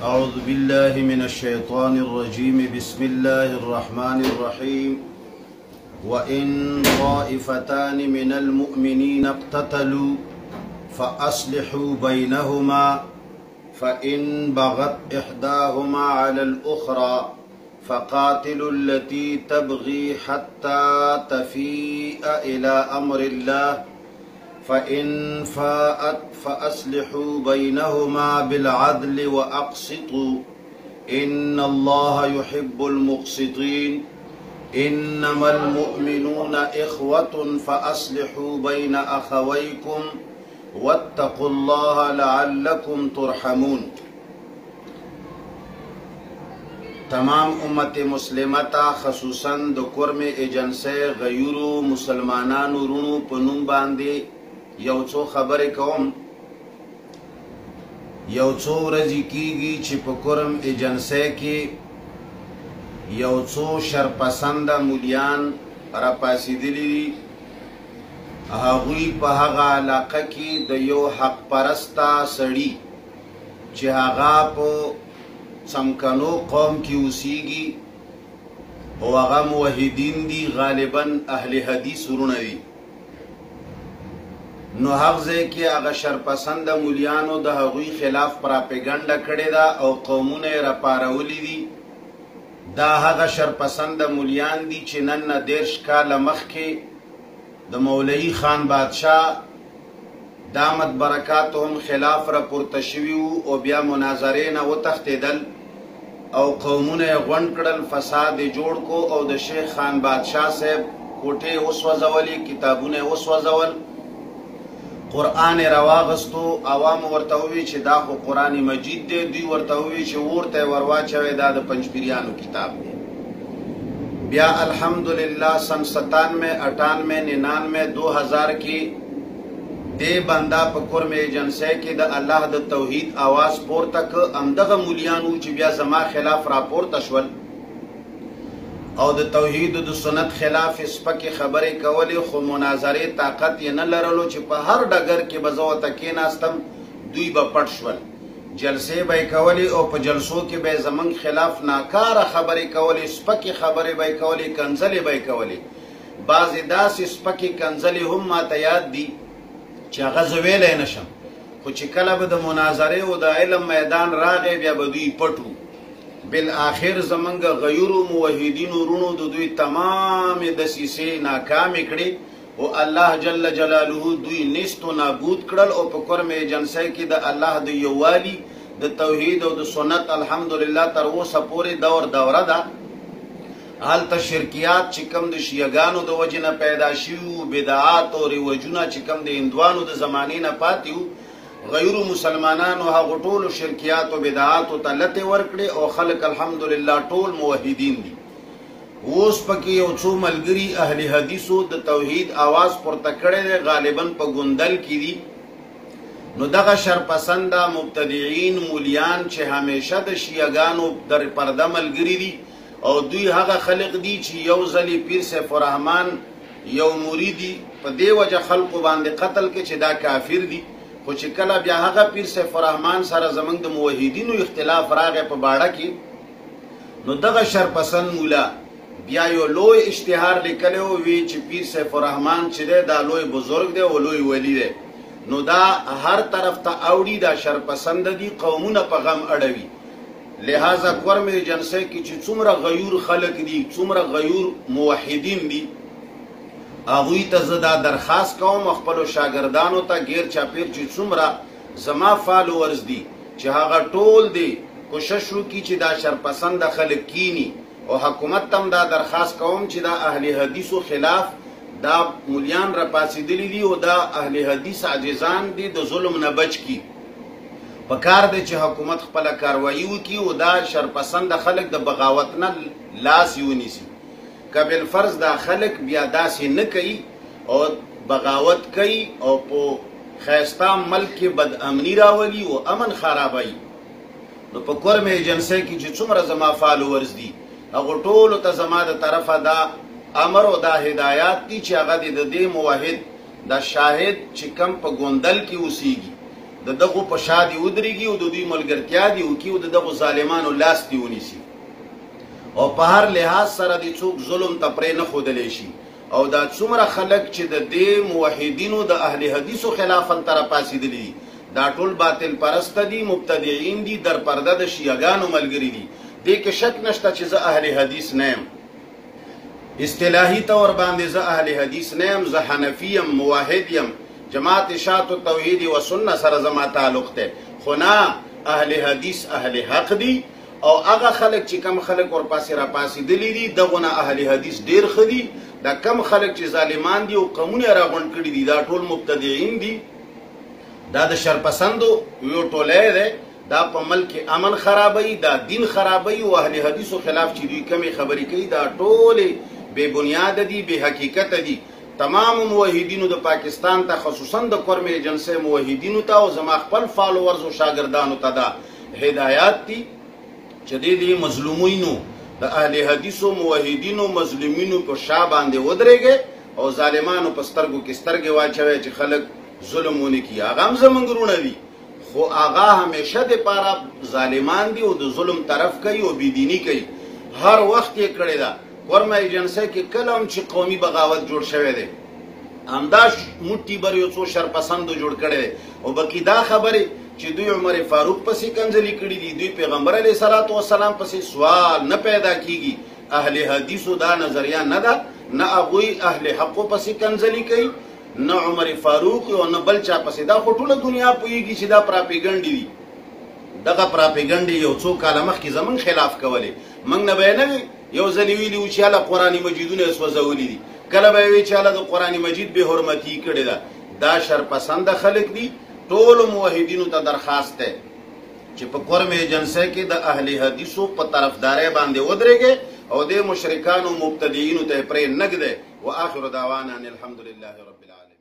أعوذ بالله من الشيطان الرجيم بسم الله الرحمن الرحيم وإن طائفتان من المؤمنين اقتتلوا فأصلحوا بينهما فإن بغت إحداهما على الأخرى فقاتلوا التي تبغي حتى تفيء إلى أمر الله فإن فاءت فأصلحوا بينهما بالعدل وأقسطوا إن الله يحب المقسطين إنما المؤمنون إخوة فأصلحوا بين أخويكم واتقوا الله لعلكم ترحمون. تمام امت مسلمتا خصوصا د کورم ایجنسی غیرو مسلمانانو رونو پنوم باندې یو څو خبرې کوم. یو څو ورځې کیږي چې په کورم ایجنسی کې یو څو شرپسنده مولیان راپاسېدلي دي. هغوی په هغه علاقه کې د یو حق پرسته سړي چې هغه په سمکنو قوم کی اوسیگی او هغه موحدین دی، غالبا اهل حدیث ورونه دی. نو هغه کې هغه شرپسند مولیانو د هغوی خلاف پراپګاندا کړی دا او قومونه را پارولی دي. دا هغه شرپسند مولیان دي چې نن 10 کال مخکې د مولوی خان بادشاه دامت برکاتهم خلاف را پورته شوي او بیا مناظرې نه وتښتېدل او قومونه یې غونډ کړل، فساد یې جوړ کو او د شیخ خان بادشاه صاحب کوټې وسوځولې، کتابونه یې وسوځول، قرآن یې راواغستو. عوام ورته وویل چې دا خو قرآن مجید دی، دوی ورته وویل چې اور ته یې ور واچوئ دا د پنجپیریانو کتاب دی. بیا الحمدلله سن 97 98 99 2000 کې دی بندا په کورم ایجنسی کې د الله د توحید आवाज پورته ک. همدغه مولیانو چې بیا زما خلاف راپورته شول او د توحید د سنت خلاف سپکې خبرې کولې، خو مناظرې طاقت یې نه لرلو چې په هر ډګر کې به زه ورته کېناستم دوی به پټ شول. جلسې به یې کولې او په جلسو کې به یې زموږ خلاف ناکاره خبرې کولې، سپکې خبرې به یې کولې، کنځلې به یې کولې. بعضې داسې سپکې کنځلې هم ماته یاد دي چې هغه زه ویلی نشم، خو چې کله به د مناظرې او د علم میدان راغی بیا به دوی پټو. بالآخر زمونږ غیرو موحدینو رونو د دوی تمامې دسیسې ناکامې کړې او الله جل جلاله دوی نیست و نابود کړل. او په کورم ایجنسی کې د الله د یووالي د توحید او د سنت الحمدلله تر اوسه پورې دوره ده. هلته شرکیات چې کوم د شیعګانو د وجې نه پیدا شوي، بدعات او رواجونه چې کوم د هندوانو د زمانې نه پاتې وو، غیرو مسلمانانو هغو ټولو شرکیات او بدعاتو ته لتې ورکړې او خلک الحمدلله ټول موحدین دي. اوس پکې یو څو ملګري اهل حدیثو د توحید آواز پورته کړی دی، غالبا په ګوندل کې دي. نو دغه شرپسنده مبتدعین مولیان چې همیشه د شیعګانو در پرده ملګري دي او دوی هغه خلق دي چې یو ځلې پیر سیف الرحمن یو مریدي په دې وجه خلقو باندې قتل کې چې دا کافر دي. خو چې کله بیا هغه پیر سیف الرحمن سره زمونږ د موحدینو اختلاف راغی په باړه کې، نو دغه شرپسند مولا بیا یو لوی اشتهار لیکلی وی چې پیر سیف الرحمن چې دی دا لوی بزرگ دی او لوی ولی دی. نو دا هر طرف ته اوړي، دا شرپسند دي، قومونه په غم اړوي. لہذا کورم ایجنسی کې چې څومره غیور خلق دي، څومره غیور موحدین دي، هغوی ته زه دا درخواست کوم خپلو شاګردانو ته غیر چاپیر چې څومره زما فالوورز دي چې هغه ټول دی کوشش وکړي چې دا شرپسنده خلق کینی. او حکومت ته هم دا درخواست کوم چې دا اهل حدیثو خلاف دا مولیان راپاسېدلي دي او دا اهل حدیث عاجزان دي، د ظلم نه بچ کی. پکار دی چې حکومت خپله کاروایی وکړي او دا شرپسنده خلک د بغاوت نه لاس ونیسي. که بالفرض دا خلک بیا داسې نه کوي او بغاوت کوي او په ښایسته ملک کې بد امني راولي او امن خرابوي، نو په کورم ایجنسی کې چې څومره زما فالوورز دي هغو ټولو ته زما د طرفه دا امر او دا هدایات دي چې هغه د دې موحد دا شاهد چې کم په ګوندل کې اوسیږي د دغو په شا دي ودرېږي او د دوی ملګرتیا دي وکړي او د دغو ظالمانو لاس دي ونیسي او په هر لحاظ سره دې څوک ظلم ته پرې نه ښودلی شي او دا څومره خلک چې د دې موحدینو د اهل حدیثو خلاف هلته راپاڅېدلي دي دا ټول باطل پرسته دي مبتدعین دي در پرده د شیعګانو ملګري دي دې کې شک نشته چې زه اهل حدیث نه یم اصطلاحي طور باندې زه اهل حدیث نه یم زه حنفي یم موحد یم جماعت اشاعت و توحید و سنت سره زما تعلق دی خو نه اهل حدیث اهل حق دي او هغه خلک چې کم خلک ورپاسې راپاڅېدلي دي دغو نه اهل حدیث ډېر ښه دي دا کم خلک چې ظالمان دي او قومونه یې راغونډ کړي دي دا ټول مبتدعین دي دا د شرپسندو یو ټولی دی دا په ملک امن خرابوي دا دین خرابوي او اهل حدیثو خلاف چې دوی کمې خبرې کوي دا ټولې بې بنیاده دي بې حقیقته دي تمام موحدینو د پاکستان ته خصوصا د قرم ایجنسۍ موحدینو ته او زما خپل فالوورز او شاګردانو ته دا هدایات دي چې دې مظلومینو د اهل حدیثو موحدینو مظلومینو په شا باندې ودرېږي او ظالمانو په سترګو کې سترګې واچوي چې خلک ظلم ونه کړي هغه هم زموږ وروڼه دي خو هغه همیشه دپاره ظالمان دي او د ظلم طرف کوي او بېدیني کوي هر وخت یې کړې ده قرم ایجنسۍ کې کله هم چې قومي بغاوت جوړ شوی دی همدا موټي بر یو څو شرپسندو جوړ کړی دی او بقي دا خبرې چې دوی عمر فاروق پسې کنځلي کړي دي دوی پیغمبر علیه صلات وسلام پسې سوال نه پیدا کیږي اهل حدیثو دا نظریه نه ده نه هغوی اهل حقو پسې کنځلي کوي نه عمر فاروق او نه بل چا پسې دا خو ټوله دنیا پوهېږي چې دا پراپیګنډې دي دغه پراپیګنډې یو څو کاله مخکې زموږ خلاف کولې موږ نه به یې نه وي یو ځلې ویلي وو چې هله قرآن مجیدونه یې سوځولي دي کله به یې وی چې هله د قرآن مجید بې حرمتي کړې ده دا شرپسنده خلک دي ټولو موحدینو ته درخواست دی چې په قرم ایجنسۍ کې د اهل حدیثو په طرفدارۍ باندې ودرېږئ او د مشرکانو مبتدعینو ته یې پرې نه ږدئ واخر دعوانا ان الحمد لله رب العالمین